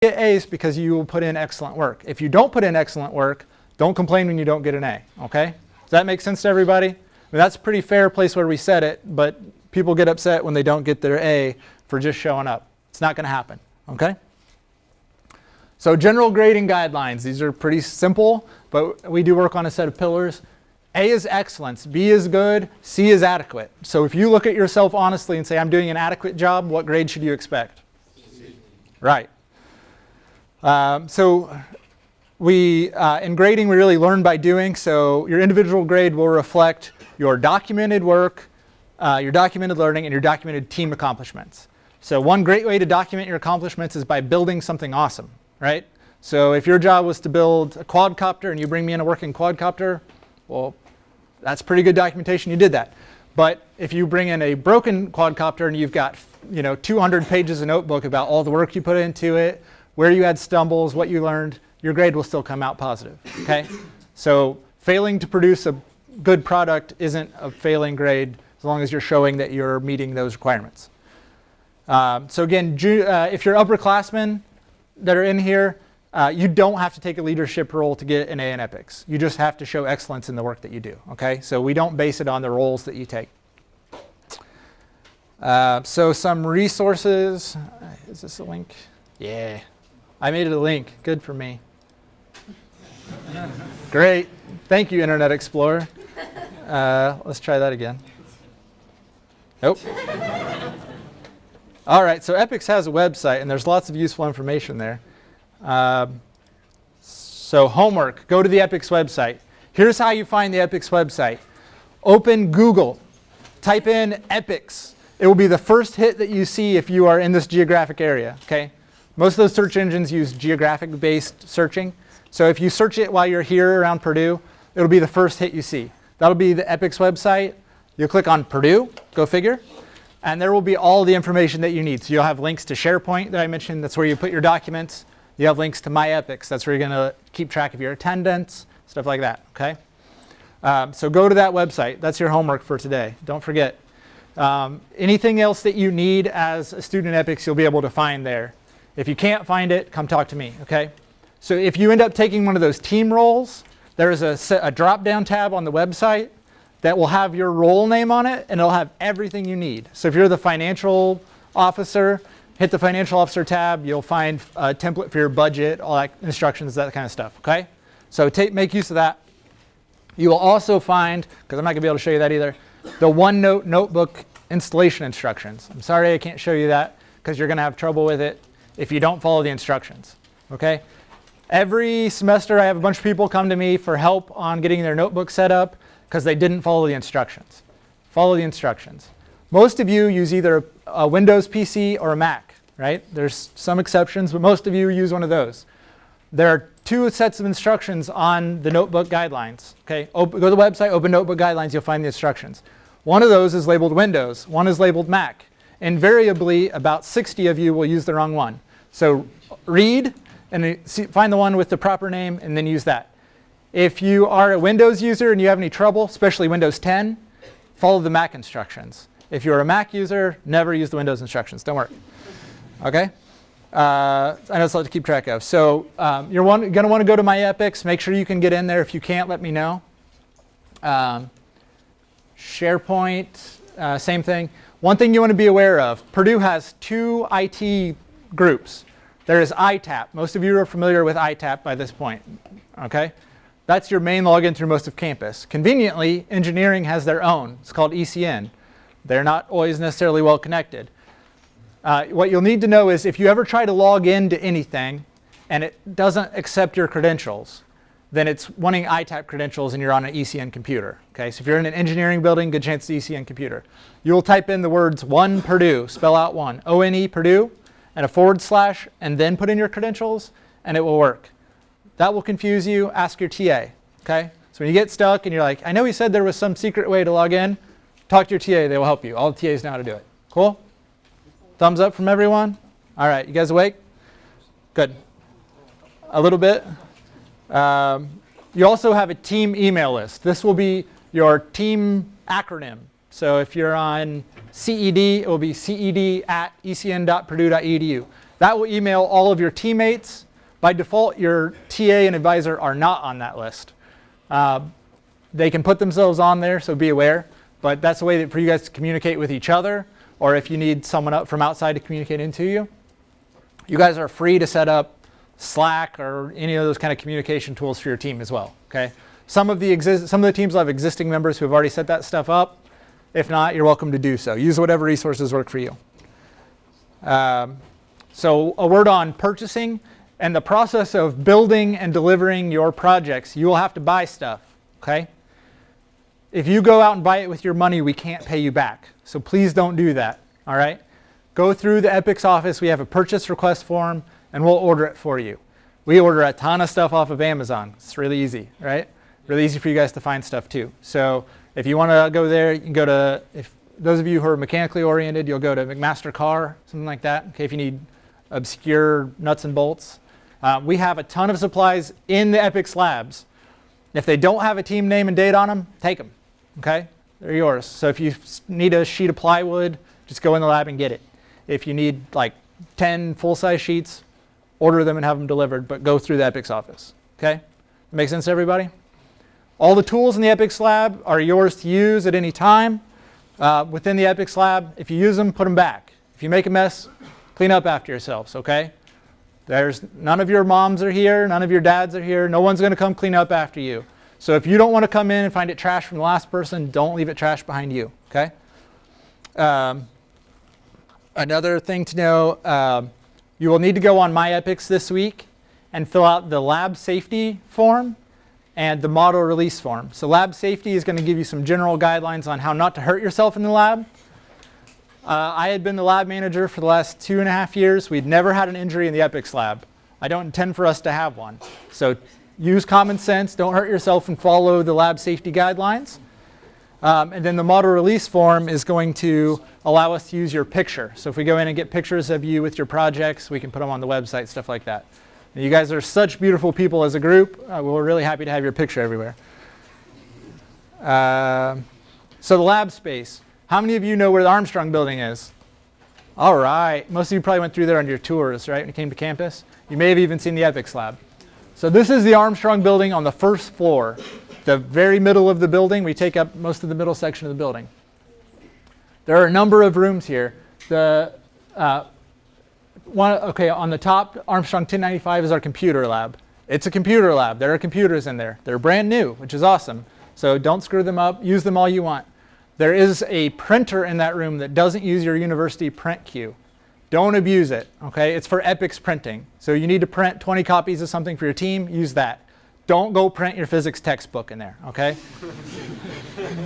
get A's because you will put in excellent work. If you don't put in excellent work, don't complain when you don't get an A, okay? Does that make sense to everybody? I mean, that's a pretty fair place where we set it, but people get upset when they don't get their A for just showing up. It's not going to happen, okay? So general grading guidelines. These are pretty simple, but we do work on a set of pillars. A is excellence, B is good, C is adequate. So if you look at yourself honestly and say, I'm doing an adequate job, what grade should you expect? C. Right. So in grading, we really learn by doing. So your individual grade will reflect your documented work, your documented learning, and your documented team accomplishments. So one great way to document your accomplishments is by building something awesome, right? So if your job was to build a quadcopter and you bring me in a working quadcopter, well, that's pretty good documentation, you did that. But if you bring in a broken quadcopter and you've got 200 pages of notebook about all the work you put into it, where you had stumbles, what you learned, your grade will still come out positive, okay? So failing to produce a good product isn't a failing grade as long as you're showing that you're meeting those requirements. So again, if you're upperclassmen that are in here, you don't have to take a leadership role to get an A in EPICS. You just have to show excellence in the work that you do, okay? So we don't base it on the roles that you take. So some resources. Is this a link? Yeah. I made it a link. Good for me. Great. Thank you, Internet Explorer. Let's try that again. Nope. All right, so EPICS has a website, and there's lots of useful information there. So homework, go to the EPICS website. Here's how you find the EPICS website. Open Google. Type in EPICS. It will be the first hit that you see if you are in this geographic area, okay? Most of those search engines use geographic-based searching. So if you search it while you're here around Purdue, it'll be the first hit you see. That'll be the EPICS website. You'll click on Purdue, go figure, and there will be all the information that you need. So you'll have links to SharePoint that I mentioned. That's where you put your documents. You have links to My EPICS. That's where you're going to keep track of your attendance, stuff like that, okay? So go to that website. That's your homework for today. Don't forget. Anything else that you need as a student in EPICS, you'll be able to find there. If you can't find it, come talk to me, okay? So if you end up taking one of those team roles, there is a drop-down tab on the website that will have your role name on it, and it'll have everything you need. So if you're the financial officer, hit the financial officer tab. You'll find a template for your budget, all that instructions, that kind of stuff, okay? So make use of that. You will also find, because I'm not going to be able to show you that either, the OneNote notebook installation instructions. I'm sorry I can't show you that because you're going to have trouble with it if you don't follow the instructions, okay? Every semester I have a bunch of people come to me for help on getting their notebook set up because they didn't follow the instructions. Follow the instructions. Most of you use either a Windows PC or a Mac, right? There's some exceptions, but most of you use one of those. There are two sets of instructions on the notebook guidelines, okay? Go to the website, open notebook guidelines, you'll find the instructions. One of those is labeled Windows, one is labeled Mac. Invariably, about 60 of you will use the wrong one. So read and find the one with the proper name and then use that. If you are a Windows user and you have any trouble, especially Windows 10, follow the Mac instructions. If you're a Mac user, never use the Windows instructions. Don't worry. Okay? I know it's a lot to keep track of. So you're going to want to go to My EPICS. Make sure you can get in there. If you can't, let me know. SharePoint, same thing. One thing you want to be aware of, Purdue has two IT groups. There is ITAP. Most of you are familiar with ITAP by this point. Okay? That's your main login through most of campus. Conveniently, engineering has their own. It's called ECN. They're not always necessarily well connected. What you'll need to know is if you ever try to log into anything and it doesn't accept your credentials, then it's wanting ITAP credentials and you're on an ECN computer. Okay, so if you're in an engineering building, good chance it's ECN computer. You'll type in the words one Purdue, spell out one, O-N-E Purdue, and a / and then put in your credentials and it will work. That will confuse you. Ask your TA. Okay, so when you get stuck and you're like, I know he said there was some secret way to log in, talk to your TA. They will help you. All the TAs know how to do it. Cool? Thumbs up from everyone? All right, you guys awake? Good. A little bit. You also have a team email list. This will be your team acronym. So if you're on CED, it will be ced@ecn.purdue.edu. That will email all of your teammates. By default, your TA and advisor are not on that list. They can put themselves on there, so be aware. But that's a way for you guys to communicate with each other, or if you need someone up from outside to communicate into you. You guys are free to set up Slack or any of those kind of communication tools for your team as well. Okay. Some of the teams will have existing members who have already set that stuff up. If not, you're welcome to do so. Use whatever resources work for you. So a word on purchasing and the process of building and delivering your projects. You will have to buy stuff. Okay. If you go out and buy it with your money, we can't pay you back. So please don't do that. All right. Go through the EPICS office. We have a purchase request form, and we'll order it for you. We order a ton of stuff off of Amazon. It's really easy, right? Really easy for you guys to find stuff too. So if you want to go there, you can go to, if those of you who are mechanically oriented, you'll go to McMaster Car, something like that. Okay, if you need obscure nuts and bolts. We have a ton of supplies in the EPICS labs. If they don't have a team name and date on them, take them. Okay, they're yours. So if you need a sheet of plywood, just go in the lab and get it. If you need like 10 full-size sheets, order them and have them delivered, but go through the EPICS office. Okay, make sense to everybody? All the tools in the EPICS lab are yours to use at any time. Within the EPICS lab, if you use them, put them back. If you make a mess, clean up after yourselves, okay? None of your moms are here, none of your dads are here, no one's going to come clean up after you. So if you don't want to come in and find it trash from the last person, don't leave it trash behind you, okay? Another thing to know, you will need to go on MyEPICS this week and fill out the lab safety form and the model release form. So lab safety is going to give you some general guidelines on how not to hurt yourself in the lab. I had been the lab manager for the last 2.5 years. We'd never had an injury in the EPICS lab. I don't intend for us to have one. So use common sense, don't hurt yourself, and follow the lab safety guidelines. And then the model release form is going to allow us to use your picture. So if we go in and get pictures of you with your projects, we can put them on the website, stuff like that. And you guys are such beautiful people as a group. We're really happy to have your picture everywhere. So the lab space. How many of you know where the Armstrong building is? All right. Most of you probably went through there on your tours, right, when you came to campus. You may have even seen the EPICS lab. So this is the Armstrong building on the first floor. The very middle of the building. We take up most of the middle section of the building. There are a number of rooms here. On the top, Armstrong 1095 is our computer lab. It's a computer lab. There are computers in there. They're brand new, which is awesome. So don't screw them up. Use them all you want. There is a printer in that room that doesn't use your university print queue. Don't abuse it, okay? It's for EPICS printing. So you need to print 20 copies of something for your team, use that. Don't go print your physics textbook in there, okay?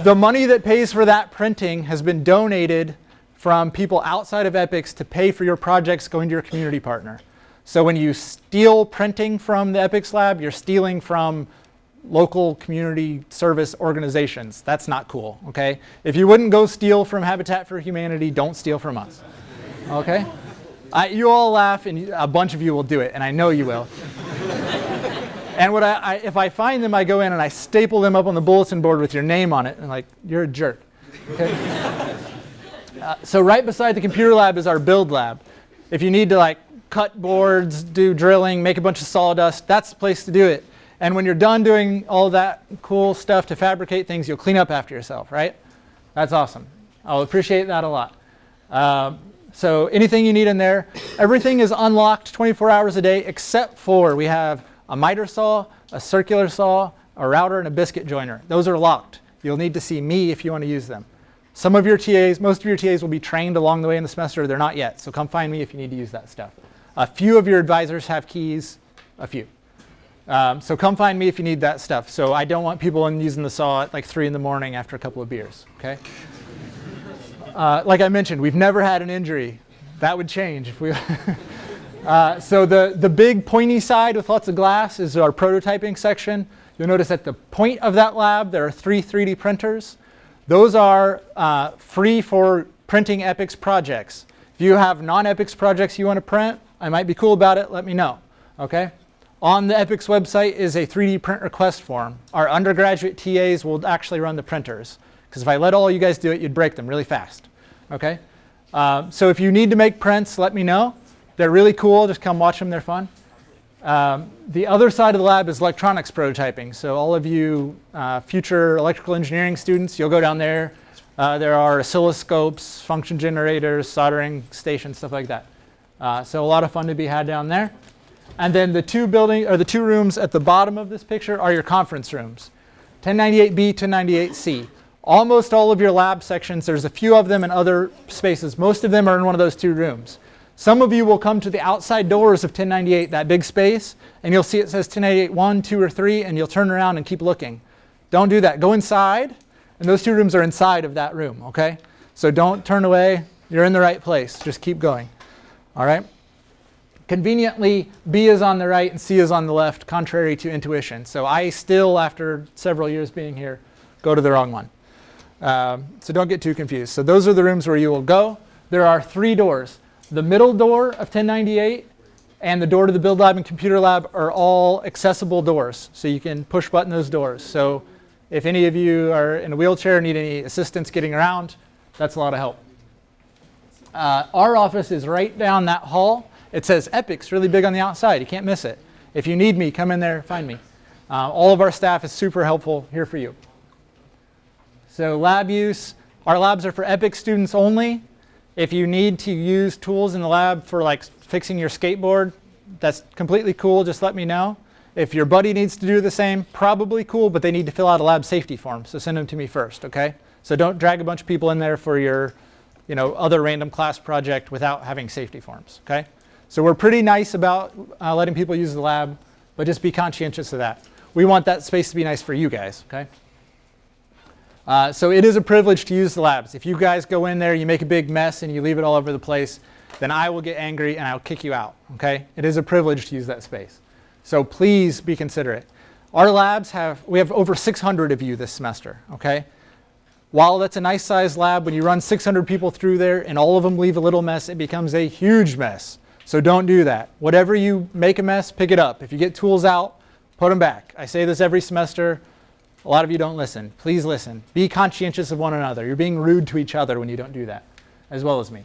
The money that pays for that printing has been donated from people outside of EPICS to pay for your projects going to your community partner. So when you steal printing from the EPICS lab, you're stealing from local community service organizations. That's not cool, okay? If you wouldn't go steal from Habitat for Humanity, don't steal from us, okay? You all laugh, and a bunch of you will do it, and I know you will. And if I find them, I go in and I staple them up on the bulletin board with your name on it, and like, you're a jerk, okay? So right beside the computer lab is our build lab. If you need to like cut boards, do drilling, make a bunch of sawdust, that's the place to do it. And when you're done doing all that cool stuff to fabricate things, you'll clean up after yourself, right? That's awesome. I'll appreciate that a lot. So anything you need in there, everything is unlocked 24 hours a day, except for we have a miter saw, a circular saw, a router, and a biscuit joiner. Those are locked. You'll need to see me if you want to use them. Some of your TAs, most of your TAs will be trained along the way in the semester. They're not yet, so come find me if you need to use that stuff. A few of your advisors have keys, a few. So come find me if you need that stuff. So I don't want people using the saw at like 3 in the morning after a couple of beers, okay? Like I mentioned, we've never had an injury. That would change if we... So the big pointy side with lots of glass is our prototyping section. You'll notice at the point of that lab, there are 3 3D printers. Those are free for printing EPICS projects. If you have non-EPICS projects you want to print, I might be cool about it, let me know, okay? On the EPICS website is a 3D print request form. Our undergraduate TAs will actually run the printers, because if I let all you guys do it, you'd break them really fast, okay? So if you need to make prints, let me know. They're really cool. Just come watch them. They're fun. The other side of the lab is electronics prototyping. So all of you future electrical engineering students, you'll go down there. There are oscilloscopes, function generators, soldering stations, stuff like that. So a lot of fun to be had down there. And then the two rooms at the bottom of this picture are your conference rooms. 1098B, 1098C. Almost all of your lab sections, there's a few of them in other spaces. Most of them are in one of those two rooms. Some of you will come to the outside doors of 1098, that big space, and you'll see it says 1098 1, 2, or 3, and you'll turn around and keep looking. Don't do that. Go inside, and those two rooms are inside of that room, okay? So don't turn away. You're in the right place. Just keep going, all right? Conveniently, B is on the right and C is on the left, contrary to intuition. So I still, after several years being here, go to the wrong one. So don't get too confused. So those are the rooms where you will go. There are 3 doors. The middle door of 1098 and the door to the build lab and computer lab are all accessible doors. So you can push button those doors. So if any of you are in a wheelchair and need any assistance getting around, that's a lot of help. Our office is right down that hall. It says EPICS really big on the outside. You can't miss it. If you need me, come in there, find me. All of our staff is super helpful here for you. So lab use, our labs are for EPICS students only. If you need to use tools in the lab for like fixing your skateboard, that's completely cool. Just let me know. If your buddy needs to do the same, probably cool, but they need to fill out a lab safety form. So send them to me first, okay? So don't drag a bunch of people in there for your other random class project without having safety forms, okay? So we're pretty nice about letting people use the lab, but just be conscientious of that. We want that space to be nice for you guys, okay? So it is a privilege to use the labs. If you guys go in there, you make a big mess and you leave it all over the place, then I will get angry and I'll kick you out, okay? It is a privilege to use that space. So please be considerate. Our labs we have over 600 of you this semester, okay? While that's a nice sized lab, when you run 600 people through there and all of them leave a little mess, it becomes a huge mess. So don't do that. Whatever you make a mess, pick it up. If you get tools out, put them back. I say this every semester. A lot of you don't listen. Please listen. Be conscientious of one another. You're being rude to each other when you don't do that, as well as me.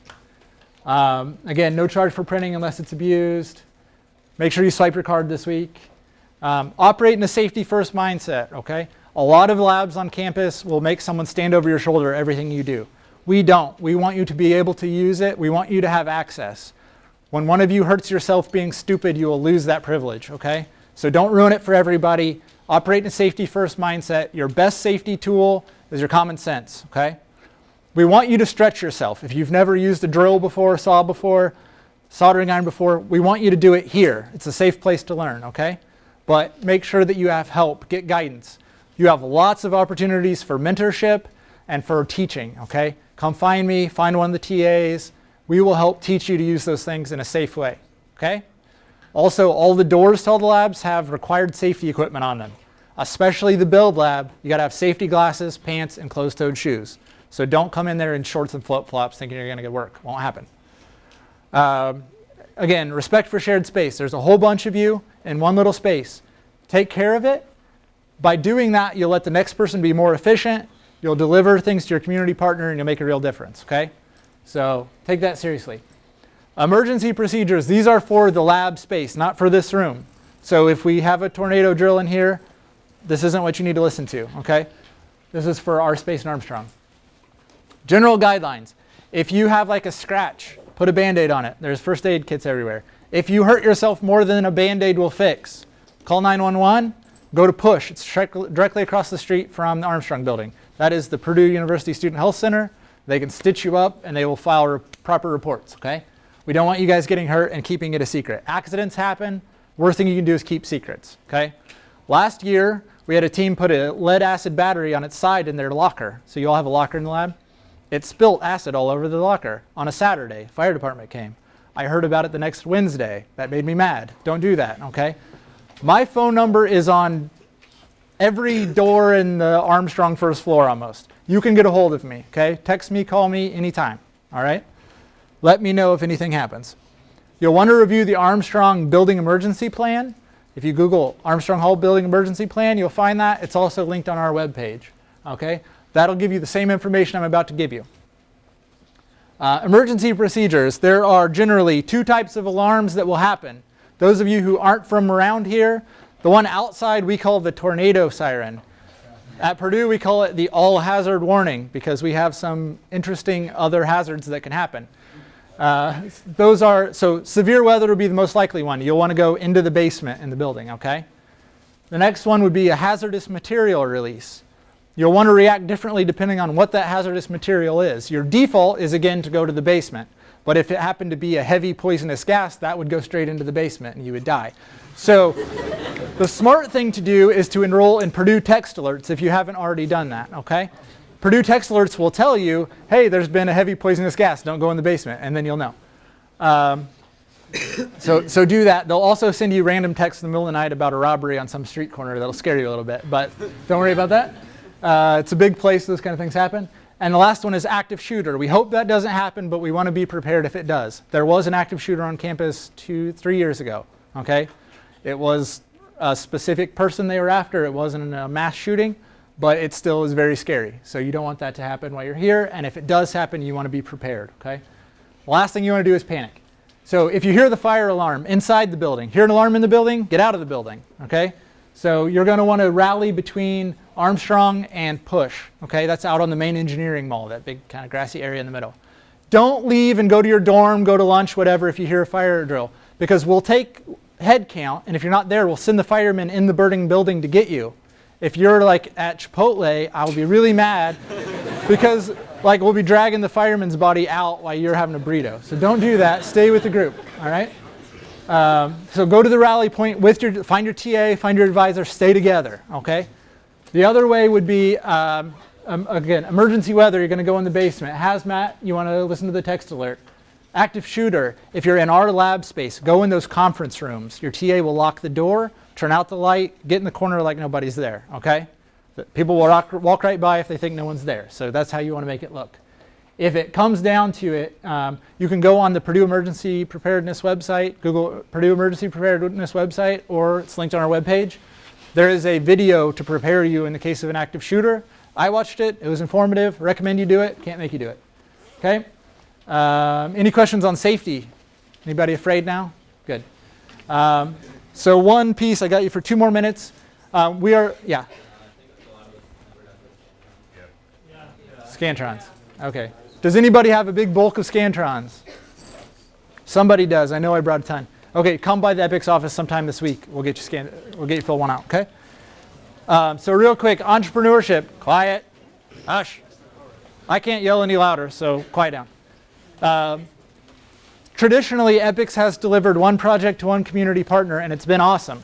Again, no charge for printing unless it's abused. Make sure you swipe your card this week. Operate in a safety first mindset, okay? A lot of labs on campus will make someone stand over your shoulder everything you do. We don't. We want you to be able to use it. We want you to have access. When one of you hurts yourself being stupid, you will lose that privilege, okay? So don't ruin it for everybody. Operate in a safety first mindset. Your best safety tool is your common sense, okay? We want you to stretch yourself. If you've never used a drill before, saw before, soldering iron before, we want you to do it here. It's a safe place to learn, okay? But make sure that you have help, get guidance. You have lots of opportunities for mentorship and for teaching, okay? Come find me, find one of the TAs. We will help teach you to use those things in a safe way, okay? Also, all the doors to all the labs have required safety equipment on them, especially the build lab. You gotta have safety glasses, pants, and closed-toed shoes. So don't come in there in shorts and flip-flops thinking you're gonna get work. Won't happen. Again, respect for shared space. There's a whole bunch of you in one little space. Take care of it. By doing that, you'll let the next person be more efficient. You'll deliver things to your community partner and you'll make a real difference, okay? So take that seriously. Emergency procedures, these are for the lab space, not for this room. So if we have a tornado drill in here, this isn't what you need to listen to, okay? This is for our space in Armstrong. General guidelines. If you have like a scratch, put a Band-Aid on it. There's first aid kits everywhere. If you hurt yourself more than a Band-Aid will fix, call 911, go to PUSH. It's directly across the street from the Armstrong building. That is the Purdue University Student Health Center. They can stitch you up and they will file proper reports, okay? We don't want you guys getting hurt and keeping it a secret. Accidents happen. Worst thing you can do is keep secrets, okay? Last year, we had a team put a lead acid battery on its side in their locker. So you all have a locker in the lab? It spilt acid all over the locker on a Saturday. Fire department came. I heard about it the next Wednesday. That made me mad. Don't do that, okay? My phone number is on every door in the Armstrong first floor almost. You can get a hold of me, okay? Text me, call me anytime, all right? Let me know if anything happens. You'll want to review the Armstrong Building Emergency Plan. If you Google Armstrong Hall Building Emergency Plan, you'll find that. It's also linked on our webpage, okay? That'll give you the same information I'm about to give you. Emergency procedures. There are generally 2 types of alarms that will happen. Those of you who aren't from around here, the one outside we call the tornado siren. At Purdue, we call it the all hazard warning because we have some interesting other hazards that can happen. So severe weather would be the most likely one. You'll want to go into the basement in the building, okay? The next one would be a hazardous material release. You'll want to react differently depending on what that hazardous material is. Your default is, again, to go to the basement. But if it happened to be a heavy poisonous gas, that would go straight into the basement and you would die. So the smart thing to do is to enroll in Purdue Text Alerts if you haven't already done that, okay? Purdue Text Alerts will tell you, hey, there's been a heavy poisonous gas, don't go in the basement, and then you'll know. So do that. They'll also send you random texts in the middle of the night about a robbery on some street corner that'll scare you a little bit, but don't worry about that. It's a big place, those kind of things happen. And the last one is active shooter. We hope that doesn't happen, but we want to be prepared if it does. There was an active shooter on campus 2-3 years ago, okay? It was a specific person they were after. It wasn't a mass shooting, but it still is very scary. So you don't want that to happen while you're here, and if it does happen, you want to be prepared, okay? The last thing you want to do is panic. So if you hear the fire alarm inside the building, hear an alarm in the building, get out of the building, okay? So you're going to want to rally between Armstrong and Push, okay? That's out on the main engineering mall, that big kind of grassy area in the middle. Don't leave and go to your dorm, go to lunch, whatever, if you hear a fire drill, because we'll take head count, and if you're not there, we'll send the firemen in the burning building to get you. If you're like at Chipotle, I'll be really mad because like we'll be dragging the fireman's body out while you're having a burrito. So don't do that. Stay with the group, all right? So go to the rally point with find your TA, find your advisor, stay together, okay? The other way would be, again, emergency weather, you're going to go in the basement. Hazmat, you want to listen to the text alert. Active shooter, if you're in our lab space, go in those conference rooms. Your TA will lock the door, turn out the light, get in the corner like nobody's there, okay? People will walk right by if they think no one's there. So that's how you want to make it look. If it comes down to it, you can go on the Purdue Emergency Preparedness website, Google Purdue Emergency Preparedness website, or it's linked on our webpage. There is a video to prepare you in the case of an active shooter. I watched it. It was informative. Recommend you do it. Can't make you do it. Okay? Any questions on safety? Anybody afraid now? Good. So one piece, I got you for 2 more minutes. Yeah. Scantrons. Okay. Does anybody have a big bulk of Scantrons? Somebody does. I know I brought a ton. Okay, come by the EPICS office sometime this week. We'll get you fill one out, okay? So real quick, entrepreneurship. Quiet. Hush. I can't yell any louder, so quiet down. Traditionally, EPICS has delivered one project to one community partner, and it's been awesome.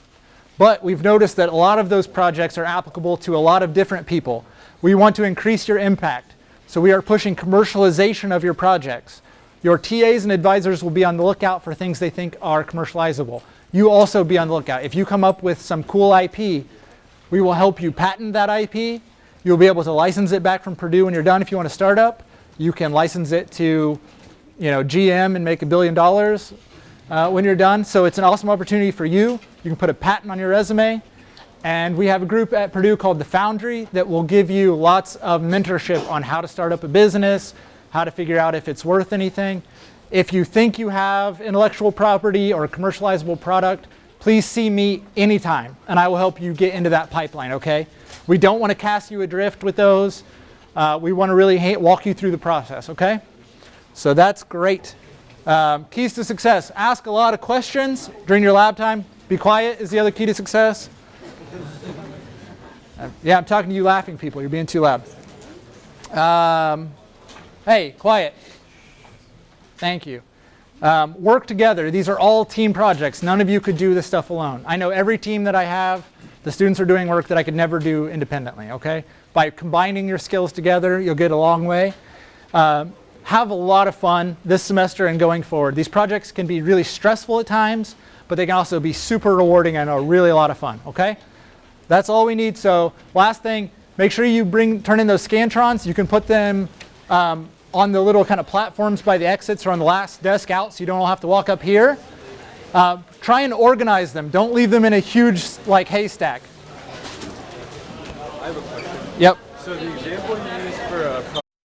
But we've noticed that a lot of those projects are applicable to a lot of different people. We want to increase your impact. So we are pushing commercialization of your projects. Your TAs and advisors will be on the lookout for things they think are commercializable. You also be on the lookout. If you come up with some cool IP, we will help you patent that IP. You'll be able to license it back from Purdue when you're done. If you want to start up, you can license it to GM and make $1 billion when you're done. So it's an awesome opportunity for you. You can put a patent on your resume. And we have a group at Purdue called The Foundry that will give you lots of mentorship on how to start up a business, how to figure out if it's worth anything. If you think you have intellectual property or a commercializable product, please see me anytime, and I will help you get into that pipeline, okay? We don't want to cast you adrift with those. We want to really walk you through the process, okay? So that's great. Keys to success. Ask a lot of questions during your lab time. Be quiet is the other key to success. Yeah, I'm talking to you laughing people. You're being too loud. Hey, quiet. Thank you. Work together. These are all team projects. None of you could do this stuff alone. I know every team that I have, the students are doing work that I could never do independently, okay? By combining your skills together, you'll get a long way. Have a lot of fun this semester and going forward. These projects can be really stressful at times, but they can also be super rewarding and are really a lot of fun, okay? That's all we need. So last thing, make sure you turn in those Scantrons. You can put them on the little kind of platforms by the exits or on the last desk out so you don't all have to walk up here. Try and organize them. Don't leave them in a huge haystack. I have a question. Yep. So the example